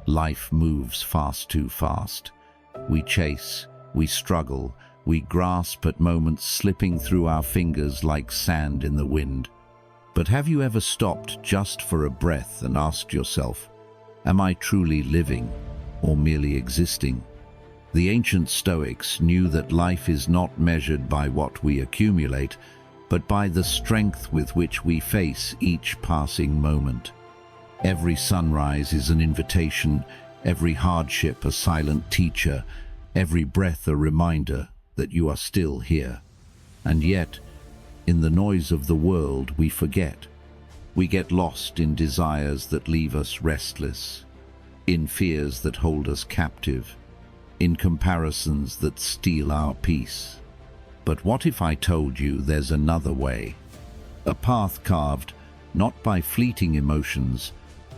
Life moves fast too fast. We chase, we struggle, we grasp at moments slipping through our fingers like sand in the wind. But have you ever stopped just for a breath and asked yourself, am I truly living or merely existing? The ancient Stoics knew that life is not measured by what we accumulate, but by the strength with which we face each passing moment. Every sunrise is an invitation, every hardship a silent teacher, every breath a reminder that you are still here. And yet, in the noise of the world, we forget. We get lost in desires that leave us restless, in fears that hold us captive, in comparisons that steal our peace. But what if I told you there's another way? A path carved not by fleeting emotions,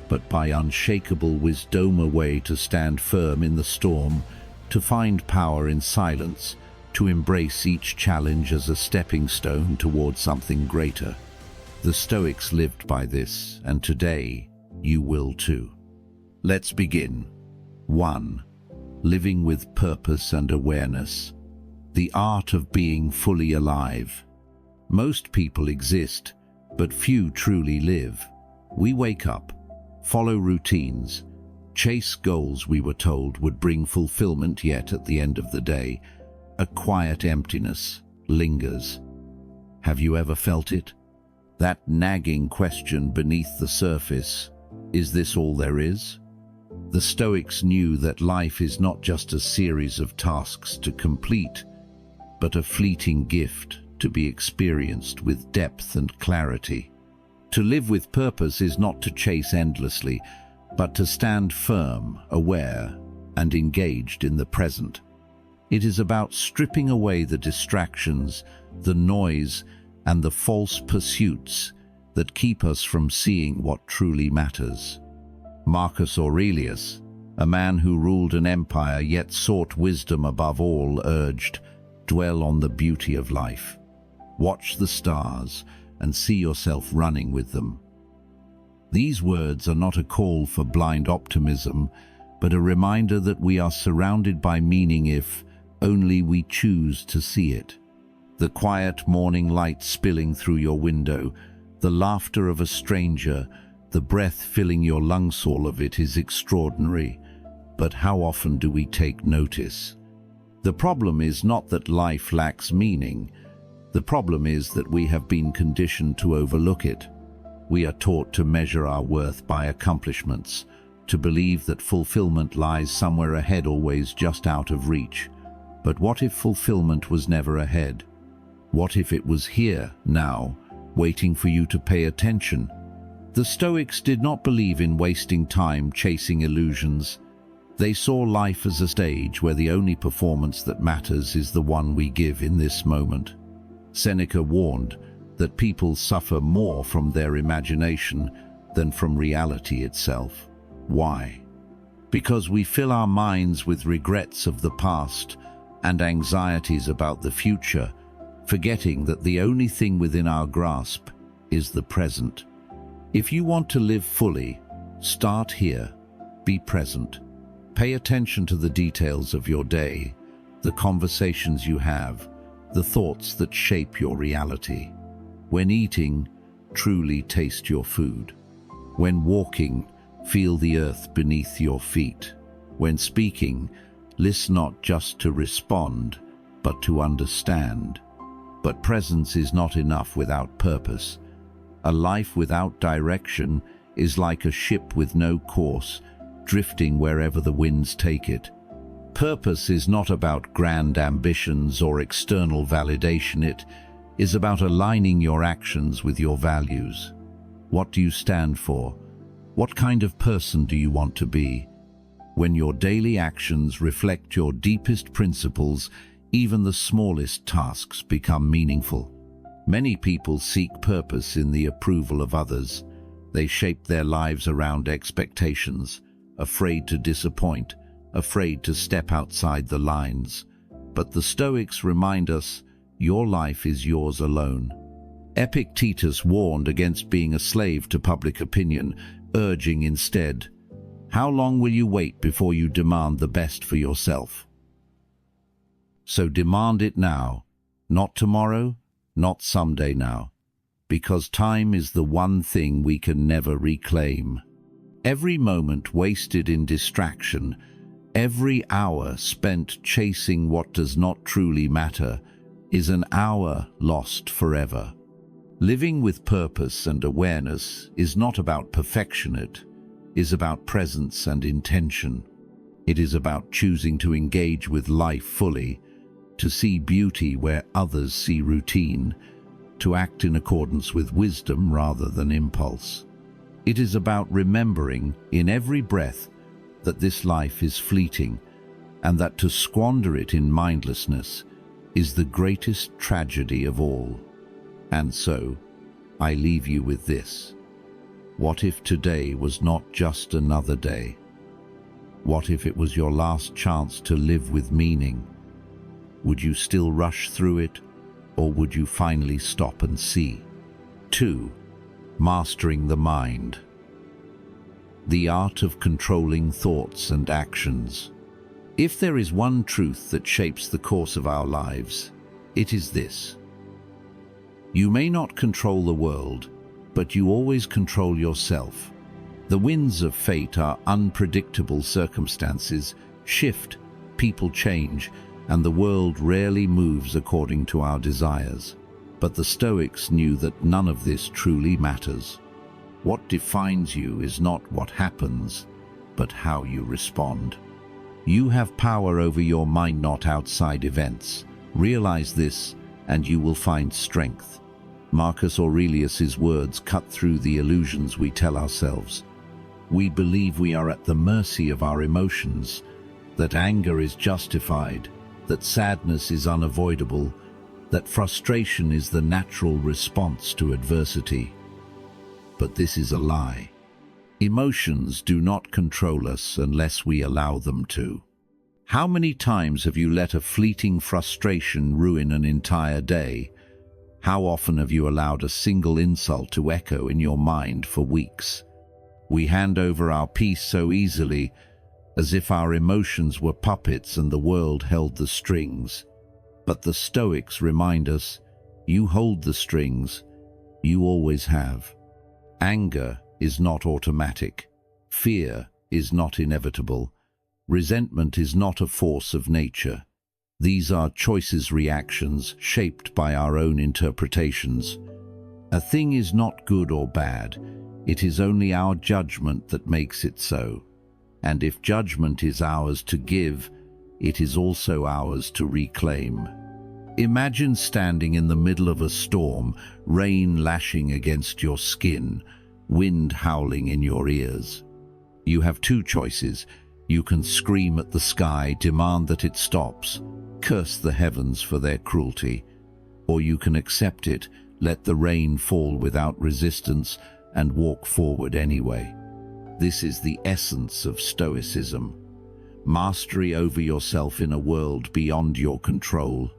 but by unshakable wisdom, a way to stand firm in the storm, to find power in silence, to embrace each challenge as a stepping stone toward something greater. The Stoics lived by this, and today you will too. Let's begin. 1. Living with purpose and awareness. The art of being fully alive. Most people exist, but few truly live. We wake up, follow routines, chase goals we were told would bring fulfillment, yet at the end of the day, a quiet emptiness lingers. Have you ever felt it? That nagging question beneath the surface, is this all there is? The Stoics knew that life is not just a series of tasks to complete, but a fleeting gift to be experienced with depth and clarity. To live with purpose is not to chase endlessly, but to stand firm, aware, and engaged in the present. It is about stripping away the distractions, the noise, and the false pursuits that keep us from seeing what truly matters. Marcus Aurelius, a man who ruled an empire yet sought wisdom above all, urged, "Dwell on the beauty of life. Watch the stars and see yourself running with them." These words are not a call for blind optimism, but a reminder that we are surrounded by meaning if only we choose to see it. The quiet morning light spilling through your window, the laughter of a stranger, the breath filling your lungs, all of it is extraordinary. But how often do we take notice? The problem is not that life lacks meaning. The problem is that we have been conditioned to overlook it. We are taught to measure our worth by accomplishments, to believe that fulfillment lies somewhere ahead, always just out of reach. But what if fulfillment was never ahead? What if it was here, now, waiting for you to pay attention? The Stoics did not believe in wasting time chasing illusions. They saw life as a stage where the only performance that matters is the one we give in this moment. Seneca warned that people suffer more from their imagination than from reality itself. Why? Because we fill our minds with regrets of the past and anxieties about the future, forgetting that the only thing within our grasp is the present. If you want to live fully, start here. Be present. Pay attention to the details of your day, the conversations you have, the thoughts that shape your reality. When eating, truly taste your food. When walking, feel the earth beneath your feet. When speaking, listen not just to respond, but to understand. But presence is not enough without purpose. A life without direction is like a ship with no course, drifting wherever the winds take it. Purpose is not about grand ambitions or external validation. It is about aligning your actions with your values. What do you stand for? What kind of person do you want to be? When your daily actions reflect your deepest principles, even the smallest tasks become meaningful. Many people seek purpose in the approval of others. They shape their lives around expectations, afraid to disappoint, afraid to step outside the lines. But the Stoics remind us, your life is yours alone. Epictetus warned against being a slave to public opinion, urging instead, How long will you wait before you demand the best for yourself? So demand it now, not tomorrow, not someday now, because time is the one thing we can never reclaim. Every moment wasted in distraction, every hour spent chasing what does not truly matter, is an hour lost forever. Living with purpose and awareness is not about perfection, it is about presence and intention. It is about choosing to engage with life fully, to see beauty where others see routine, to act in accordance with wisdom rather than impulse. It is about remembering in every breath that this life is fleeting, and that to squander it in mindlessness is the greatest tragedy of all. And so, I leave you with this. What if today was not just another day? What if it was your last chance to live with meaning? Would you still rush through it, or would you finally stop and see? 2. Mastering the mind. The art of controlling thoughts and actions. If there is one truth that shapes the course of our lives, it is this. You may not control the world, but you always control yourself. The winds of fate are unpredictable circumstances, shift, people change, and the world rarely moves according to our desires. But the Stoics knew that none of this truly matters. What defines you is not what happens, but how you respond. You have power over your mind, not outside events. Realize this, and you will find strength. Marcus Aurelius's words cut through the illusions we tell ourselves. We believe we are at the mercy of our emotions, that anger is justified, that sadness is unavoidable, that frustration is the natural response to adversity. But this is a lie. Emotions do not control us unless we allow them to. How many times have you let a fleeting frustration ruin an entire day? How often have you allowed a single insult to echo in your mind for weeks? We hand over our peace so easily, as if our emotions were puppets and the world held the strings. But the Stoics remind us, you hold the strings, you always have. Anger is not automatic. Fear is not inevitable. Resentment is not a force of nature. These are choices, reactions shaped by our own interpretations. A thing is not good or bad. It is only our judgment that makes it so. And if judgment is ours to give, it is also ours to reclaim. Imagine standing in the middle of a storm, rain lashing against your skin, wind howling in your ears. You have two choices. You can scream at the sky, demand that it stops, curse the heavens for their cruelty, or you can accept it, let the rain fall without resistance, and walk forward anyway. This is the essence of Stoicism. Mastery over yourself in a world beyond your control.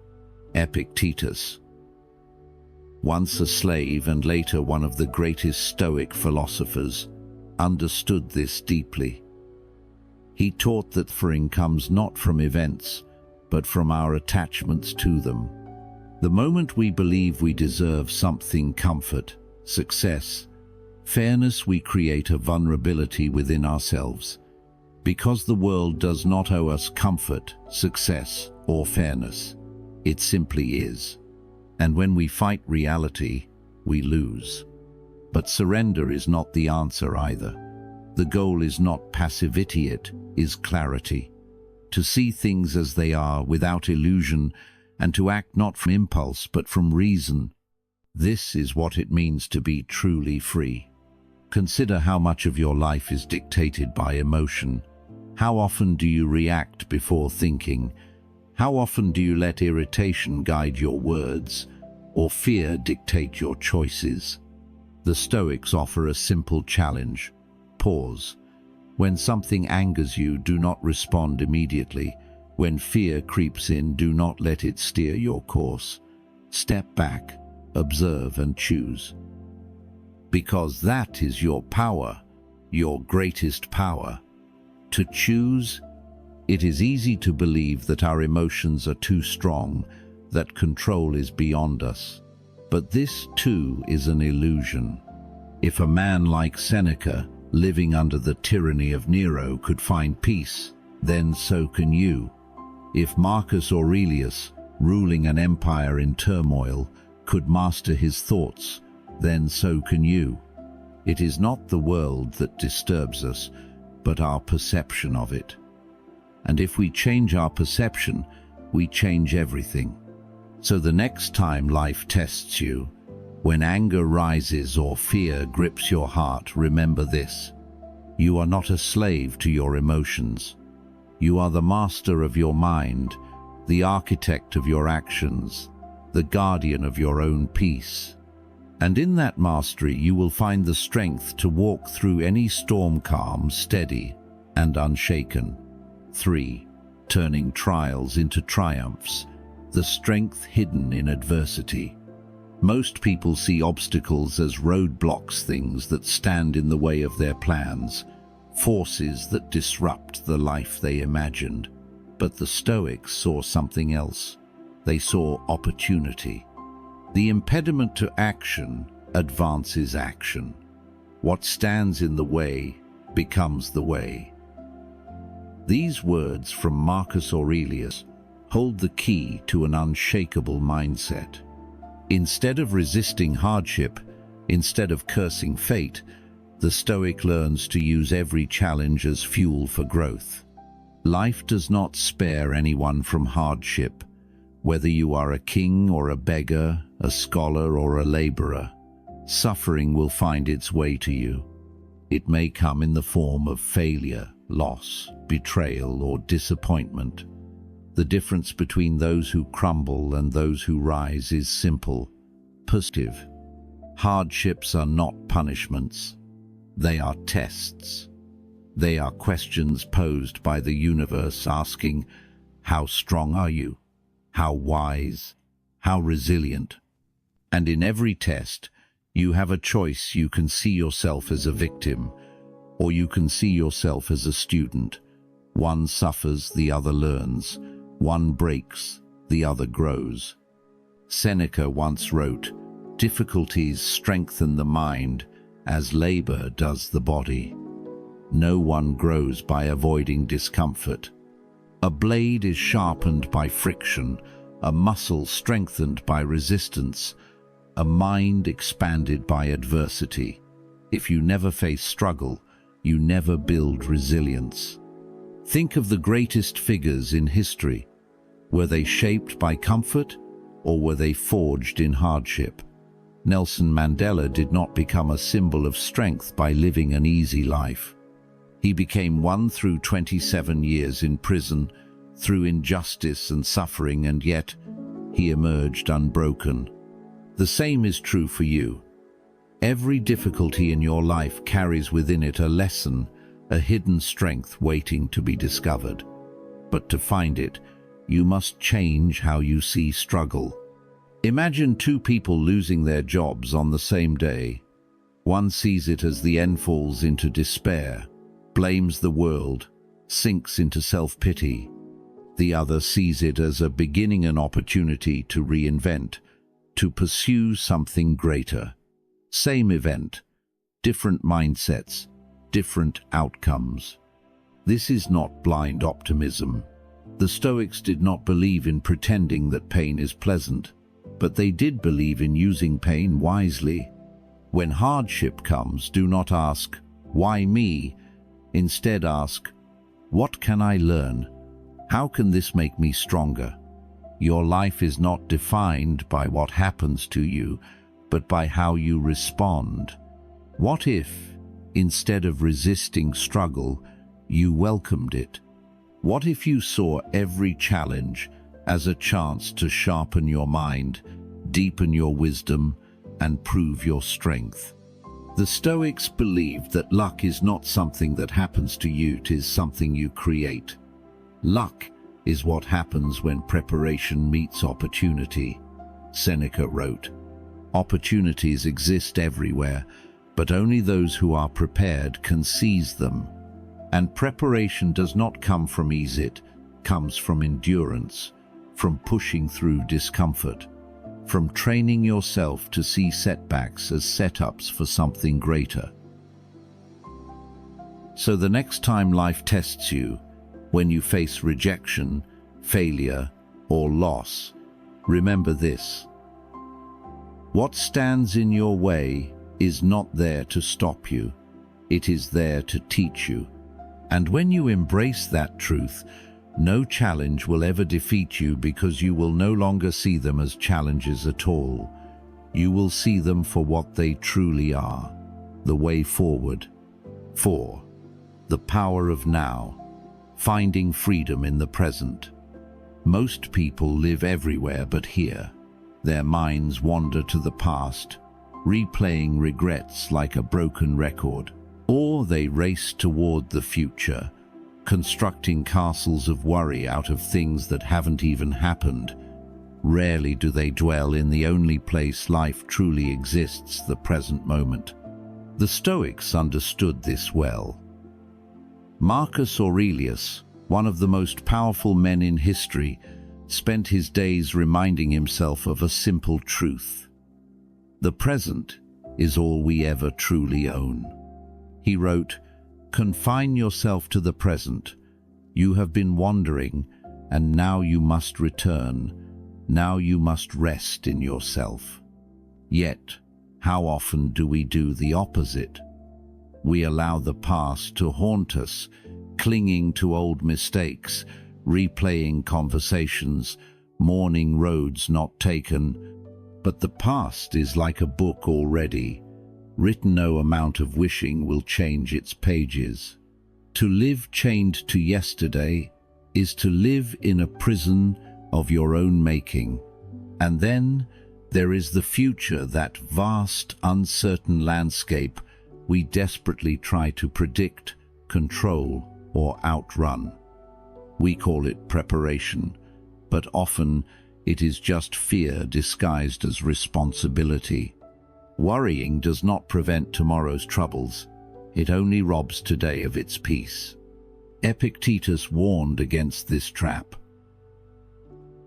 Epictetus, once a slave and later one of the greatest Stoic philosophers, understood this deeply. He taught that suffering comes not from events, but from our attachments to them. The moment we believe we deserve something, comfort, success, fairness, we create a vulnerability within ourselves. Because the world does not owe us comfort, success, or fairness. It simply is. And when we fight reality, we lose. But surrender is not the answer either. The goal is not passivity, it is clarity. To see things as they are without illusion, and to act not from impulse but from reason. This is what it means to be truly free. Consider how much of your life is dictated by emotion. How often do you react before thinking? How often do you let irritation guide your words, or fear dictate your choices? The Stoics offer a simple challenge. Pause. When something angers you, do not respond immediately. When fear creeps in, do not let it steer your course. Step back, observe and choose. Because that is your power, your greatest power. To choose, it is easy to believe that our emotions are too strong, that control is beyond us. But this, too, is an illusion. If a man like Seneca, living under the tyranny of Nero, could find peace, then so can you. If Marcus Aurelius, ruling an empire in turmoil, could master his thoughts, then so can you. It is not the world that disturbs us, but our perception of it. And if we change our perception, we change everything. So the next time life tests you, when anger rises or fear grips your heart, remember this: you are not a slave to your emotions. You are the master of your mind, the architect of your actions, the guardian of your own peace. And in that mastery you will find the strength to walk through any storm calm, steady and unshaken. 3. Turning trials into triumphs, the strength hidden in adversity. Most people see obstacles as roadblocks, things that stand in the way of their plans, forces that disrupt the life they imagined. But the Stoics saw something else. They saw opportunity. The impediment to action advances action. What stands in the way becomes the way. These words from Marcus Aurelius hold the key to an unshakable mindset. Instead of resisting hardship, instead of cursing fate, the Stoic learns to use every challenge as fuel for growth. Life does not spare anyone from hardship, whether you are a king or a beggar, a scholar or a laborer. Suffering will find its way to you. It may come in the form of failure, loss, betrayal, or disappointment. The difference between those who crumble and those who rise is simple: perspective. Hardships are not punishments. They are tests. They are questions posed by the universe asking, how strong are you? How wise? How resilient? And in every test, you have a choice. You can see yourself as a victim, or you can see yourself as a student. One suffers, the other learns. One breaks, the other grows. Seneca once wrote, "Difficulties strengthen the mind as labor does the body." No one grows by avoiding discomfort. A blade is sharpened by friction, a muscle strengthened by resistance, a mind expanded by adversity. If you never face struggle, you never build resilience. Think of the greatest figures in history. Were they shaped by comfort, or were they forged in hardship? Nelson Mandela did not become a symbol of strength by living an easy life. He became one through 27 years in prison, through injustice and suffering, and yet he emerged unbroken. The same is true for you. Every difficulty in your life carries within it a lesson, a hidden strength waiting to be discovered. But to find it, you must change how you see struggle. Imagine two people losing their jobs on the same day. One sees it as the end, falls into despair, blames the world, sinks into self-pity. The other sees it as a beginning, an opportunity to reinvent, to pursue something greater. Same event, different mindsets, different outcomes. This is not blind optimism. The Stoics did not believe in pretending that pain is pleasant, but they did believe in using pain wisely. When hardship comes, do not ask, "Why me?" Instead ask, "What can I learn? How can this make me stronger?" Your life is not defined by what happens to you, but by how you respond. What if, instead of resisting struggle, you welcomed it? What if you saw every challenge as a chance to sharpen your mind, deepen your wisdom, and prove your strength? The Stoics believed that luck is not something that happens to you, it is something you create. Luck is what happens when preparation meets opportunity. Seneca wrote, "Opportunities exist everywhere, but only those who are prepared can seize them." And preparation does not come from ease, it comes from endurance, from pushing through discomfort, from training yourself to see setbacks as setups for something greater. So the next time life tests you, when you face rejection, failure, or loss, remember this: what stands in your way is not there to stop you, it is there to teach you. And when you embrace that truth, no challenge will ever defeat you, because you will no longer see them as challenges at all. You will see them for what they truly are, the way forward. 4. The power of now, finding freedom in the present. Most people live everywhere but here. Their minds wander to the past, replaying regrets like a broken record. Or they race toward the future, constructing castles of worry out of things that haven't even happened. Rarely do they dwell in the only place life truly exists, the present moment. The Stoics understood this well. Marcus Aurelius, one of the most powerful men in history, spent his days reminding himself of a simple truth: the present is all we ever truly own. He wrote, "Confine yourself to the present. You have been wandering, and now you must return. Now you must rest in yourself." Yet, how often do we do the opposite? We allow the past to haunt us, clinging to old mistakes, replaying conversations, mourning roads not taken. But the past is like a book already written. No amount of wishing will change its pages. To live chained to yesterday is to live in a prison of your own making. And then there is the future, that vast, uncertain landscape we desperately try to predict, control, or outrun. We call it preparation, but often it is just fear disguised as responsibility. Worrying does not prevent tomorrow's troubles, it only robs today of its peace. Epictetus warned against this trap.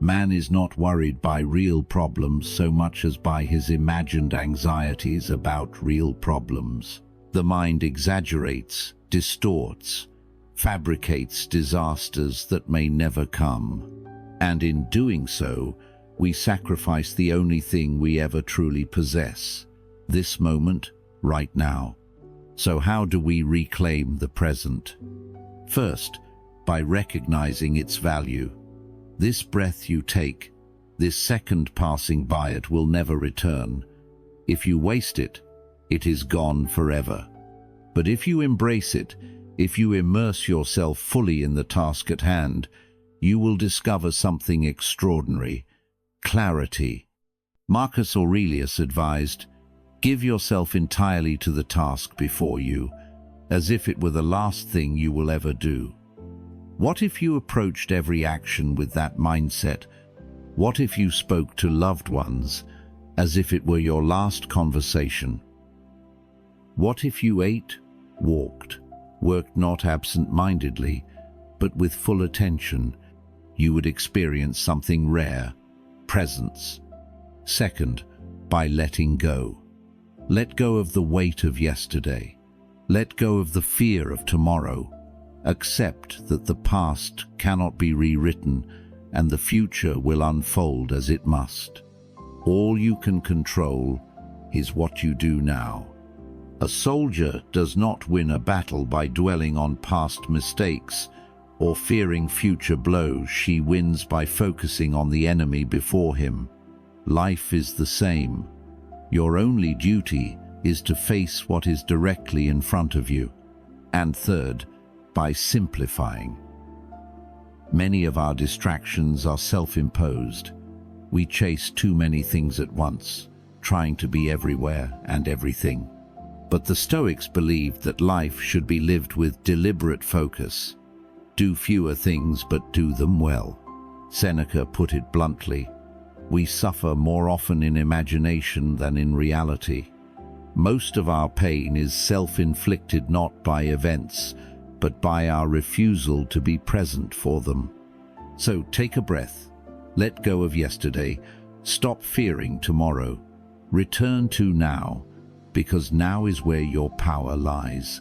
Man is not worried by real problems so much as by his imagined anxieties about real problems. The mind exaggerates, distorts, fabricates disasters that may never come. And in doing so, we sacrifice the only thing we ever truly possess: this moment, right now. So how do we reclaim the present? First, by recognizing its value. This breath you take, this second passing by it, will never return. If you waste it, it is gone forever. But if you embrace it, if you immerse yourself fully in the task at hand, you will discover something extraordinary: clarity. Marcus Aurelius advised, "Give yourself entirely to the task before you, as if it were the last thing you will ever do." What if you approached every action with that mindset? What if you spoke to loved ones as if it were your last conversation? What if you ate, walked, worked not absent-mindedly, but with full attention? You would experience something rare: presence. Second, by letting go. Let go of the weight of yesterday. Let go of the fear of tomorrow. Accept that the past cannot be rewritten and the future will unfold as it must. All you can control is what you do now. A soldier does not win a battle by dwelling on past mistakes or fearing future blows. She wins by focusing on the enemy before him. Life is the same. Your only duty is to face what is directly in front of you. And third, by simplifying. Many of our distractions are self-imposed. We chase too many things at once, trying to be everywhere and everything. But the Stoics believed that life should be lived with deliberate focus. Do fewer things, but do them well. Seneca put it bluntly, "We suffer more often in imagination than in reality." Most of our pain is self-inflicted, not by events, but by our refusal to be present for them. So take a breath, let go of yesterday, stop fearing tomorrow, return to now, because now is where your power lies.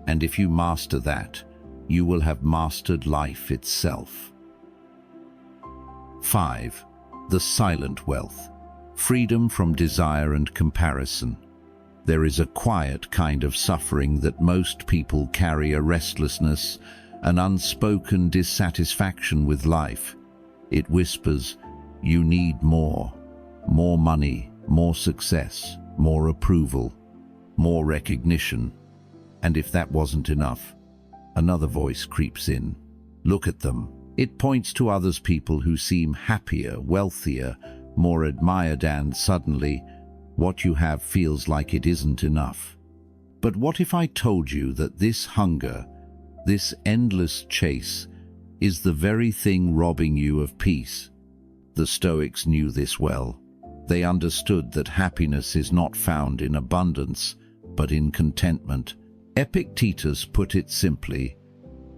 And if you master that, you will have mastered life itself. 5. The silent wealth. Freedom from desire and comparison. There is a quiet kind of suffering that most people carry, a restlessness, an unspoken dissatisfaction with life. It whispers, you need more money, more success, more approval, more recognition. And if that wasn't enough, another voice creeps in. Look at them. It points to others, people who seem happier, wealthier, more admired, and suddenly, what you have feels like it isn't enough. But what if I told you that this hunger, this endless chase, is the very thing robbing you of peace? The Stoics knew this well. They understood that happiness is not found in abundance, but in contentment. Epictetus put it simply,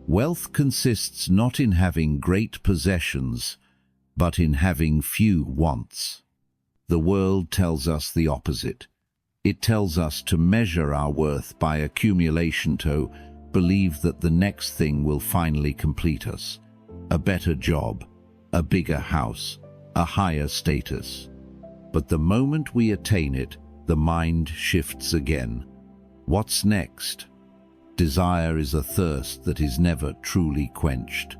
wealth consists not in having great possessions, but in having few wants. The world tells us the opposite. It tells us to measure our worth by accumulation, to believe that the next thing will finally complete us. A better job, a bigger house, a higher status. But the moment we attain it, the mind shifts again. What's next? Desire is a thirst that is never truly quenched.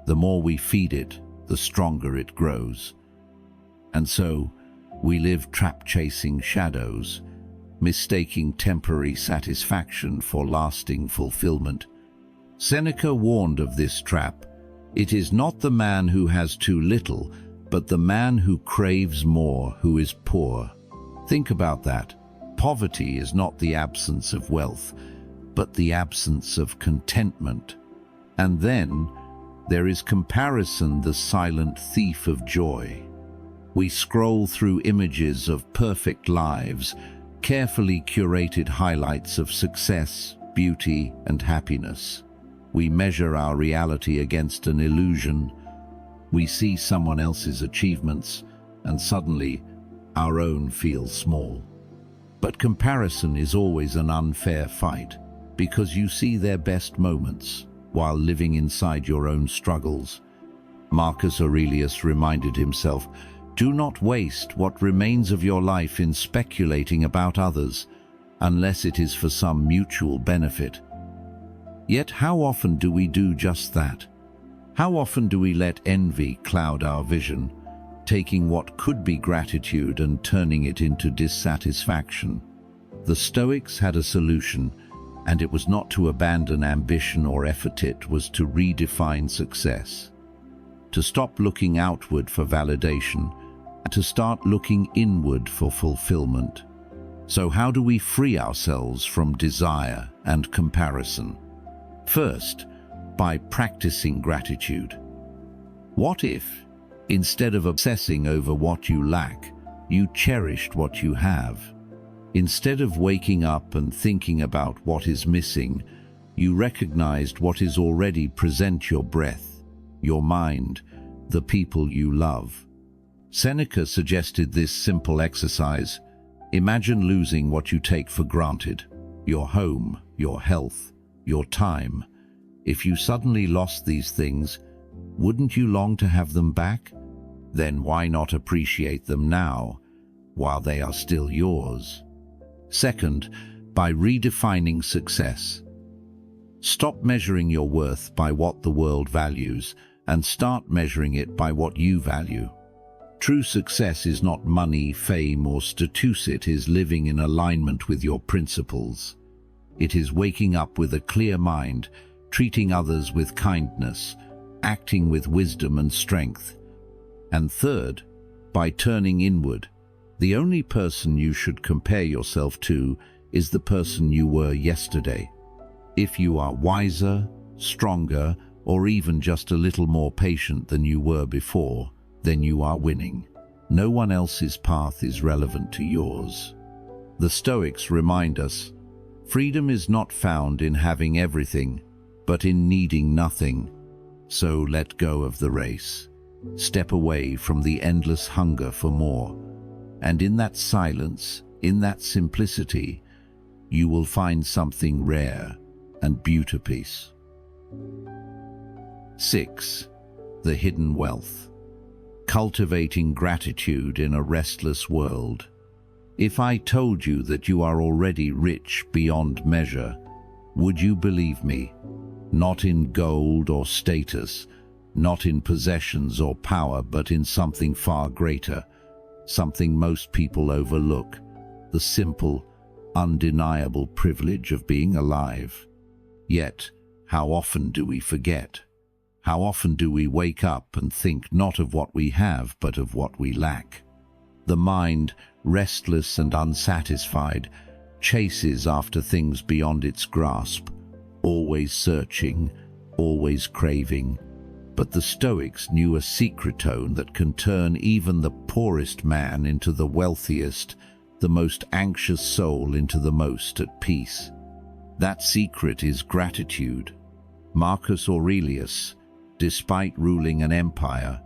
The more we feed it, the stronger it grows. And so, we live trap-chasing shadows, mistaking temporary satisfaction for lasting fulfillment. Seneca warned of this trap. It is not the man who has too little, but the man who craves more, who is poor. Think about that. Poverty is not the absence of wealth, but the absence of contentment. And then there is comparison, the silent thief of joy. We scroll through images of perfect lives, carefully curated highlights of success, beauty, and happiness. We measure our reality against an illusion. We see someone else's achievements, and suddenly our own feels small. But comparison is always an unfair fight, because you see their best moments while living inside your own struggles. Marcus Aurelius reminded himself, do not waste what remains of your life in speculating about others, unless it is for some mutual benefit. Yet how often do we do just that? How often do we let envy cloud our vision, taking what could be gratitude and turning it into dissatisfaction? The Stoics had a solution, and it was not to abandon ambition or effort, it was to redefine success. To stop looking outward for validation, and to start looking inward for fulfillment. So how do we free ourselves from desire and comparison? First, by practicing gratitude. What if, instead of obsessing over what you lack, you cherished what you have? Instead of waking up and thinking about what is missing, you recognized what is already present: your breath, your mind, the people you love. Seneca suggested this simple exercise. Imagine losing what you take for granted: your home, your health, your time. If you suddenly lost these things, wouldn't you long to have them back? Then why not appreciate them now, while they are still yours? Second, by redefining success. Stop measuring your worth by what the world values, and start measuring it by what you value. True success is not money, fame, or status. It is living in alignment with your principles. It is waking up with a clear mind, treating others with kindness, acting with wisdom and strength. And third, by turning inward. The only person you should compare yourself to is the person you were yesterday. If you are wiser, stronger, or even just a little more patient than you were before, then you are winning. No one else's path is relevant to yours. The Stoics remind us, freedom is not found in having everything, but in needing nothing. So let go of the race. Step away from the endless hunger for more. And in that silence, in that simplicity, you will find something rare and beautiful. 6. The hidden wealth. Cultivating gratitude in a restless world. If I told you that you are already rich beyond measure, would you believe me? Not in gold or status, not in possessions or power, but in something far greater, something most people overlook, the simple, undeniable privilege of being alive. Yet, how often do we forget? How often do we wake up and think not of what we have, but of what we lack? The mind, restless and unsatisfied, chases after things beyond its grasp, always searching, always craving. But the Stoics knew a secret tone that can turn even the poorest man into the wealthiest, the most anxious soul into the most at peace. That secret is gratitude. Marcus Aurelius, despite ruling an empire,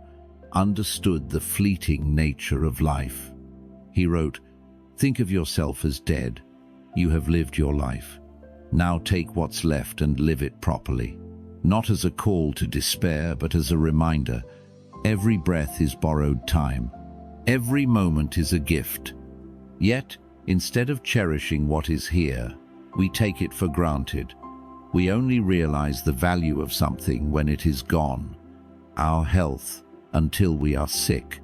understood the fleeting nature of life. He wrote, "Think of yourself as dead. You have lived your life. Now take what's left and live it properly." Not as a call to despair, but as a reminder. Every breath is borrowed time. Every moment is a gift. Yet, instead of cherishing what is here, we take it for granted. We only realize the value of something when it is gone. Our health, until we are sick.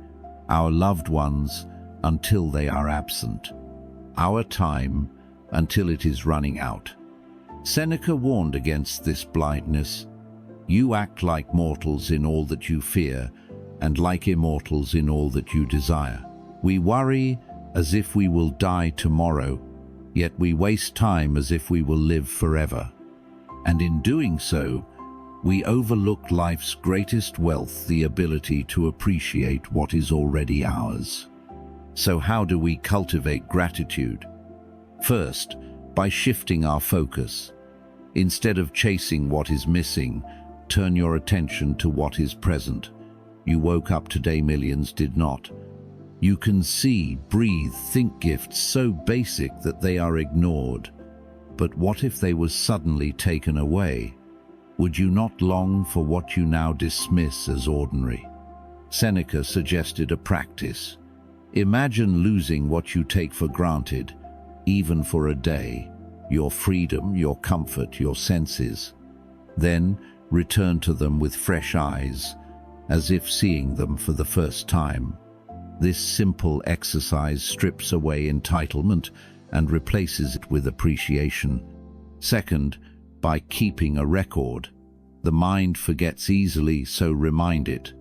Our loved ones, until they are absent. Our time, until it is running out. Seneca warned against this blindness. You act like mortals in all that you fear, and like immortals in all that you desire. We worry as if we will die tomorrow, yet we waste time as if we will live forever. And in doing so, we overlook life's greatest wealth, the ability to appreciate what is already ours. So how do we cultivate gratitude? First, by shifting our focus. Instead of chasing what is missing, turn your attention to what is present. You woke up today, millions did not. You can see, breathe, think gifts so basic that they are ignored. But what if they were suddenly taken away? Would you not long for what you now dismiss as ordinary? Seneca suggested a practice. Imagine losing what you take for granted, even for a day, your freedom, your comfort, your senses. Then return to them with fresh eyes, as if seeing them for the first time. This simple exercise strips away entitlement and replaces it with appreciation. Second, by keeping a record. The mind forgets easily, so remind it.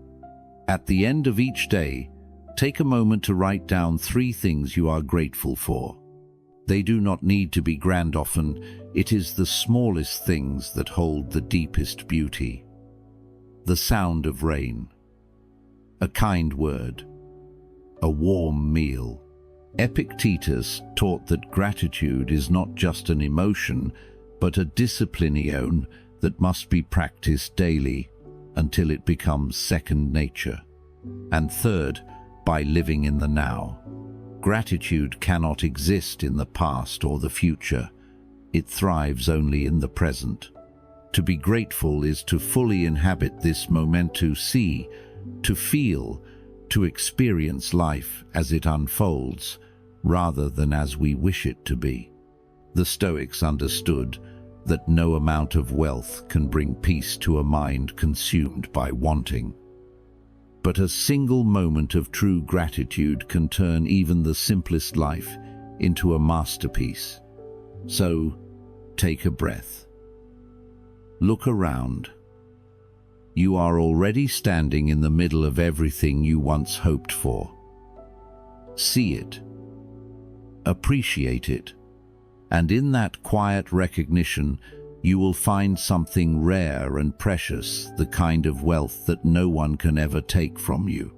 At the end of each day, take a moment to write down 3 things you are grateful for. They do not need to be grand often. It is the smallest things that hold the deepest beauty. The sound of rain. A kind word. A warm meal. Epictetus taught that gratitude is not just an emotion, but a discipline that must be practiced daily until it becomes second nature. And third, by living in the now. Gratitude cannot exist in the past or the future. It thrives only in the present. To be grateful is to fully inhabit this moment, to see, to feel, to experience life as it unfolds, rather than as we wish it to be. The Stoics understood that no amount of wealth can bring peace to a mind consumed by wanting. But a single moment of true gratitude can turn even the simplest life into a masterpiece. So, take a breath. Look around. You are already standing in the middle of everything you once hoped for. See it. Appreciate it. And in that quiet recognition, you will find something rare and precious, the kind of wealth that no one can ever take from you.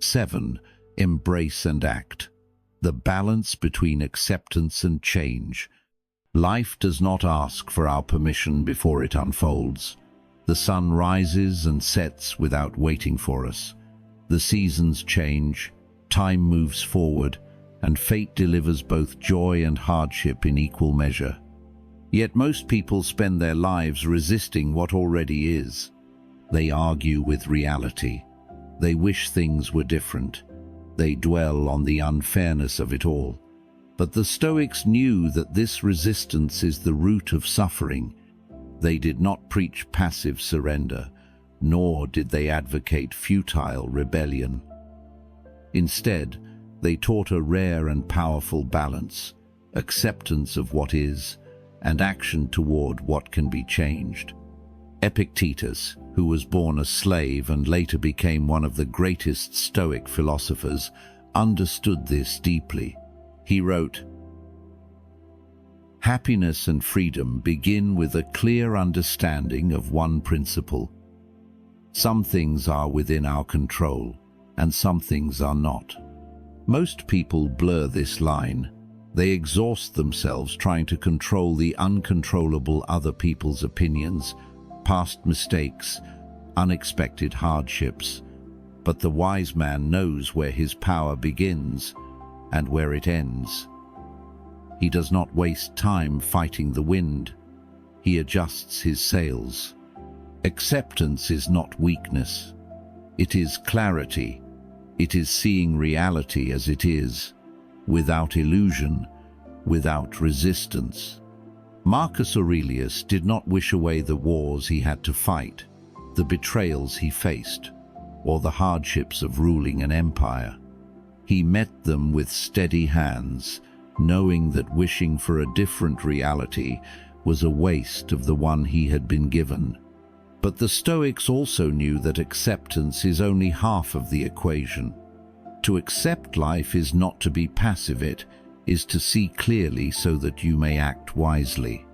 7. Embrace and act. The balance between acceptance and change. Life does not ask for our permission before it unfolds. The sun rises and sets without waiting for us. The seasons change, time moves forward, and fate delivers both joy and hardship in equal measure. Yet most people spend their lives resisting what already is. They argue with reality. They wish things were different. They dwell on the unfairness of it all. But the Stoics knew that this resistance is the root of suffering. They did not preach passive surrender, nor did they advocate futile rebellion. Instead, they taught a rare and powerful balance, acceptance of what is, and action toward what can be changed. Epictetus, who was born a slave and later became one of the greatest Stoic philosophers, understood this deeply. He wrote, "Happiness and freedom begin with a clear understanding of one principle. Some things are within our control, and some things are not." Most people blur this line. They exhaust themselves trying to control the uncontrollable other people's opinions, past mistakes, unexpected hardships. But the wise man knows where his power begins and where it ends. He does not waste time fighting the wind. He adjusts his sails. Acceptance is not weakness. It is clarity. It is seeing reality as it is, without illusion, without resistance. Marcus Aurelius did not wish away the wars he had to fight, the betrayals he faced, or the hardships of ruling an empire. He met them with steady hands, knowing that wishing for a different reality was a waste of the one he had been given. But the Stoics also knew that acceptance is only half of the equation. To accept life is not to be passive, it is to see clearly so that you may act wisely.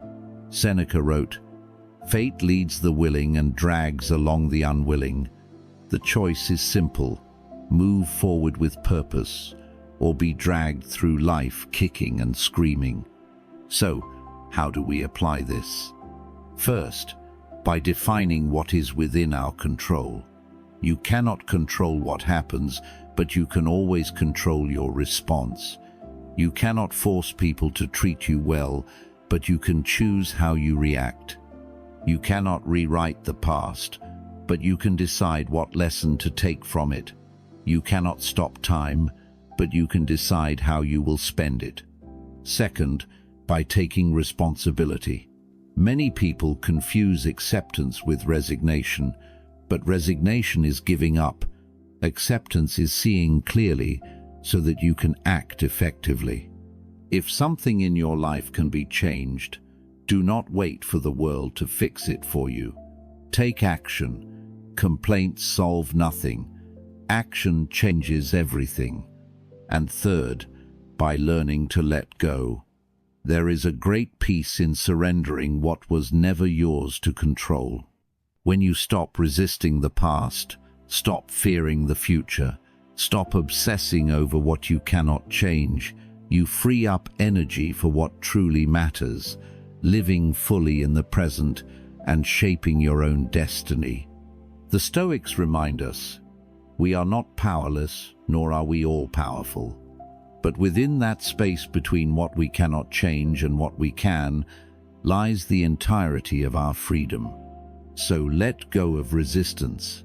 Seneca wrote, "Fate leads the willing and drags along the unwilling. The choice is simple: move forward with purpose, or be dragged through life kicking and screaming." So, how do we apply this? First, by defining what is within our control. You cannot control what happens, but you can always control your response. You cannot force people to treat you well, but you can choose how you react. You cannot rewrite the past, but you can decide what lesson to take from it. You cannot stop time, but you can decide how you will spend it. Second, by taking responsibility. Many people confuse acceptance with resignation, but resignation is giving up. Acceptance is seeing clearly so that you can act effectively. If something in your life can be changed, do not wait for the world to fix it for you. Take action. Complaints solve nothing. Action changes everything. And third, by learning to let go. There is a great peace in surrendering what was never yours to control. When you stop resisting the past, stop fearing the future, stop obsessing over what you cannot change, you free up energy for what truly matters, living fully in the present and shaping your own destiny. The Stoics remind us, we are not powerless, nor are we all powerful. But within that space between what we cannot change and what we can, lies the entirety of our freedom. So let go of resistance,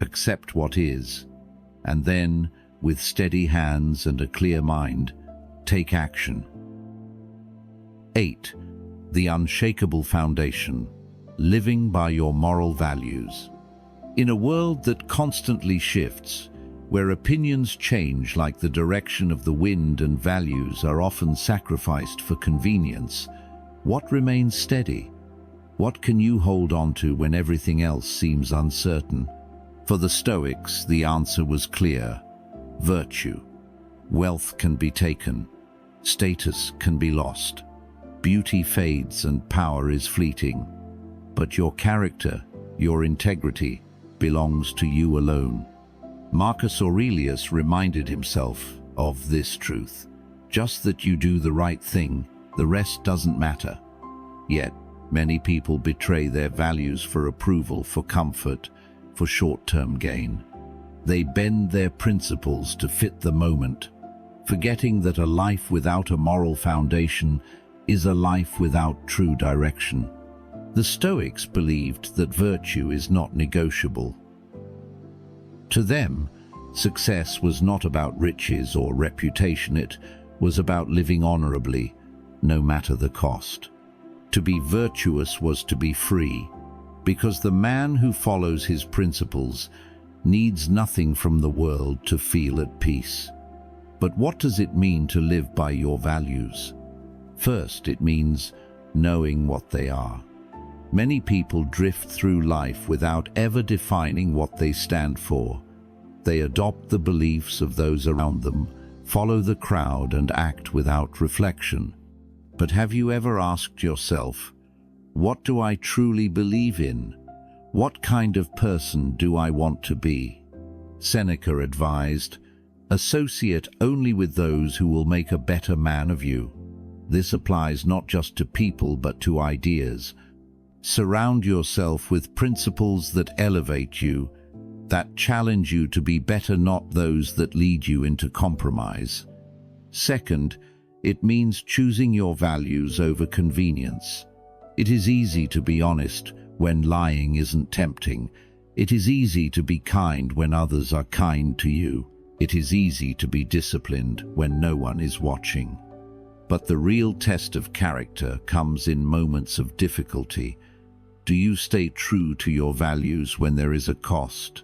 accept what is, and then, with steady hands and a clear mind, take action. 8. The unshakable foundation, living by your moral values. In a world that constantly shifts, where opinions change like the direction of the wind and values are often sacrificed for convenience, what remains steady? What can you hold on to when everything else seems uncertain? For the Stoics, the answer was clear: virtue. Wealth can be taken, status can be lost, beauty fades and power is fleeting. But your character, your integrity, belongs to you alone. Marcus Aurelius reminded himself of this truth. Just that you do the right thing, The rest doesn't matter. Yet, many people betray their values for approval, for comfort, for short-term gain. They bend their principles to fit the moment, forgetting that a life without a moral foundation is a life without true direction. The Stoics believed that virtue is not negotiable. To them, success was not about riches or reputation, it was about living honorably, no matter the cost. To be virtuous was to be free, because the man who follows his principles needs nothing from the world to feel at peace. But what does it mean to live by your values? First, it means knowing what they are. Many people drift through life without ever defining what they stand for. They adopt the beliefs of those around them, follow the crowd, and act without reflection. But have you ever asked yourself, what do I truly believe in? What kind of person do I want to be? Seneca advised, associate only with those who will make a better man of you. This applies not just to people but to ideas. Surround yourself with principles that elevate you, that challenge you to be better, not those that lead you into compromise. Second, it means choosing your values over convenience. It is easy to be honest when lying isn't tempting. It is easy to be kind when others are kind to you. It is easy to be disciplined when no one is watching. But the real test of character comes in moments of difficulty. Do you stay true to your values when there is a cost?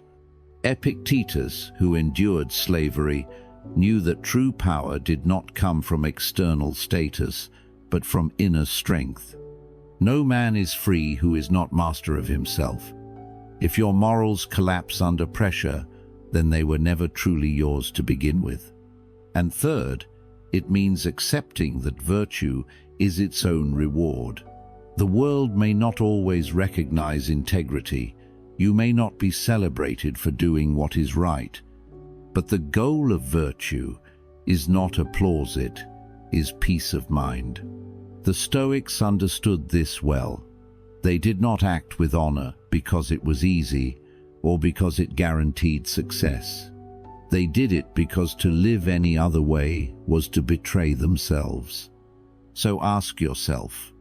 Epictetus, who endured slavery, knew that true power did not come from external status, but from inner strength. No man is free who is not master of himself. If your morals collapse under pressure, then they were never truly yours to begin with. And third, it means accepting that virtue is its own reward. The world may not always recognize integrity. You may not be celebrated for doing what is right. But the goal of virtue is not applause, it is peace of mind. The Stoics understood this well. They did not act with honor because it was easy or because it guaranteed success. They did it because to live any other way was to betray themselves. So ask yourself,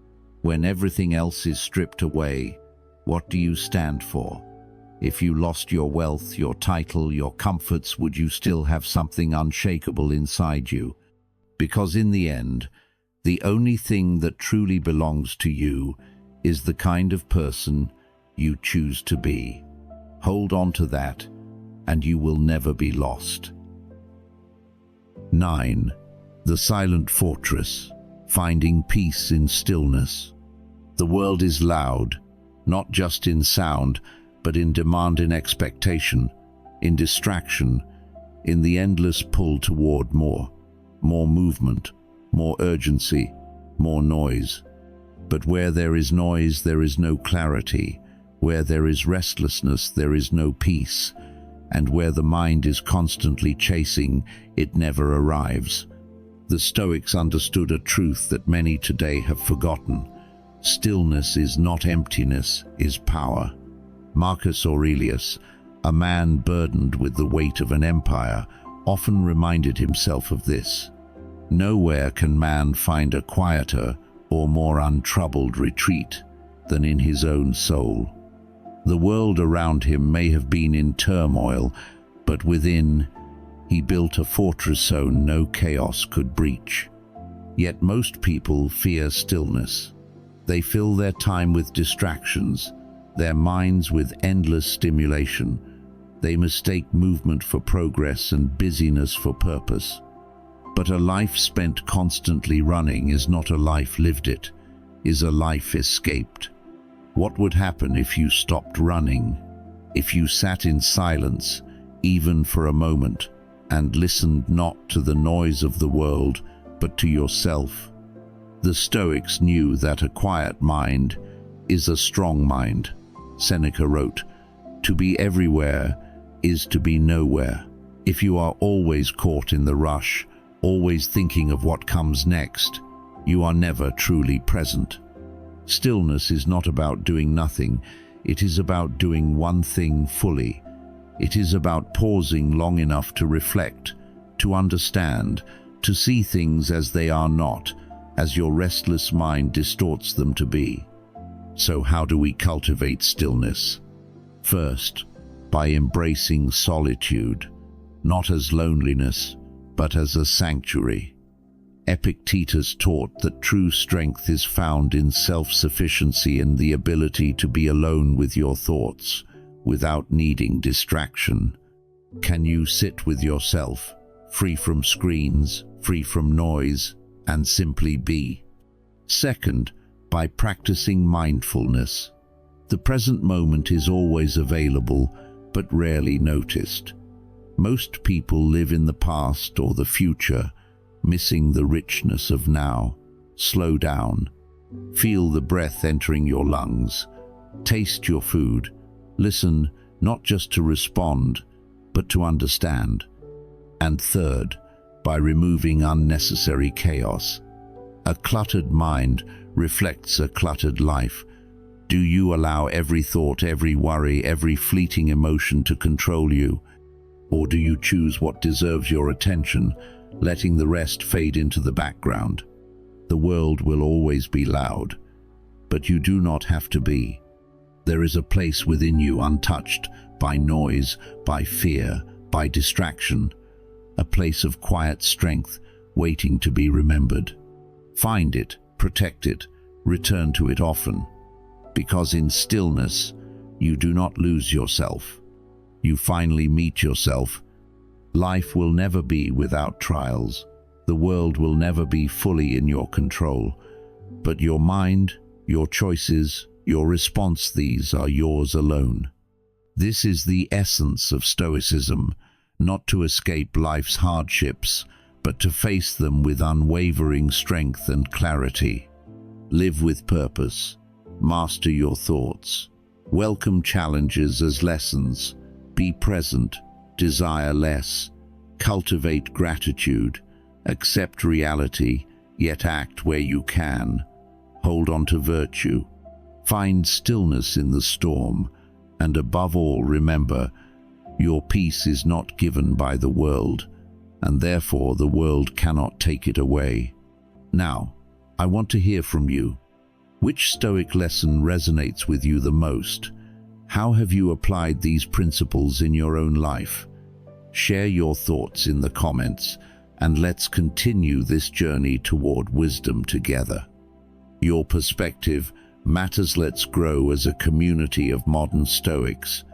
when everything else is stripped away, what do you stand for? If you lost your wealth, your title, your comforts, would you still have something unshakable inside you? Because in the end, the only thing that truly belongs to you is the kind of person you choose to be. Hold on to that, and you will never be lost. 9. The Silent Fortress. Finding peace in stillness. The world is loud, not just in sound, but in demand, in expectation, in distraction, in the endless pull toward more movement, more urgency, more noise. But where there is noise, there is no clarity. Where there is restlessness, there is no peace. And where the mind is constantly chasing, it never arrives. The Stoics understood a truth that many today have forgotten. Stillness is not emptiness, is power. Marcus Aurelius, a man burdened with the weight of an empire, often reminded himself of this. Nowhere can man find a quieter or more untroubled retreat than in his own soul. The world around him may have been in turmoil, but within, he built a fortress so no chaos could breach. Yet most people fear stillness. They fill their time with distractions, their minds with endless stimulation. They mistake movement for progress and busyness for purpose. But a life spent constantly running is not a life lived, it is a life escaped. What would happen if you stopped running, if you sat in silence, even for a moment, and listened not to the noise of the world, but to yourself? The Stoics knew that a quiet mind is a strong mind. Seneca wrote, "To be everywhere is to be nowhere." If you are always caught in the rush, always thinking of what comes next, you are never truly present. Stillness is not about doing nothing, it is about doing one thing fully. It is about pausing long enough to reflect, to understand, to see things as they are not, as your restless mind distorts them to be. So how do we cultivate stillness? First, by embracing solitude, not as loneliness, but as a sanctuary. Epictetus taught that true strength is found in self-sufficiency and the ability to be alone with your thoughts, without needing distraction. Can you sit with yourself, free from screens, free from noise, and simply be? Second, by practicing mindfulness. The present moment is always available, but rarely noticed. Most people live in the past or the future, missing the richness of now. Slow down. Feel the breath entering your lungs. Taste your food. Listen, not just to respond, but to understand. And third, by removing unnecessary chaos. A cluttered mind reflects a cluttered life. Do you allow every thought, every worry, every fleeting emotion to control you? Or do you choose what deserves your attention, letting the rest fade into the background? The world will always be loud, but you do not have to be. There is a place within you untouched by noise, by fear, by distraction, a place of quiet strength waiting to be remembered. Find it, protect it, return to it often, because in stillness you do not lose yourself. You finally meet yourself. Life will never be without trials. The world will never be fully in your control. But your mind, your choices, your response, these are yours alone. This is the essence of Stoicism, not to escape life's hardships, but to face them with unwavering strength and clarity. Live with purpose. Master your thoughts. Welcome challenges as lessons. Be present. Desire less. Cultivate gratitude. Accept reality, yet act where you can. Hold on to virtue. Find stillness in the storm. And above all, remember, your peace is not given by the world, and therefore the world cannot take it away. Now, I want to hear from you. Which Stoic lesson resonates with you the most? How have you applied these principles in your own life? Share your thoughts in the comments, and let's continue this journey toward wisdom together. Your perspective matters. Let's grow as a community of modern Stoics,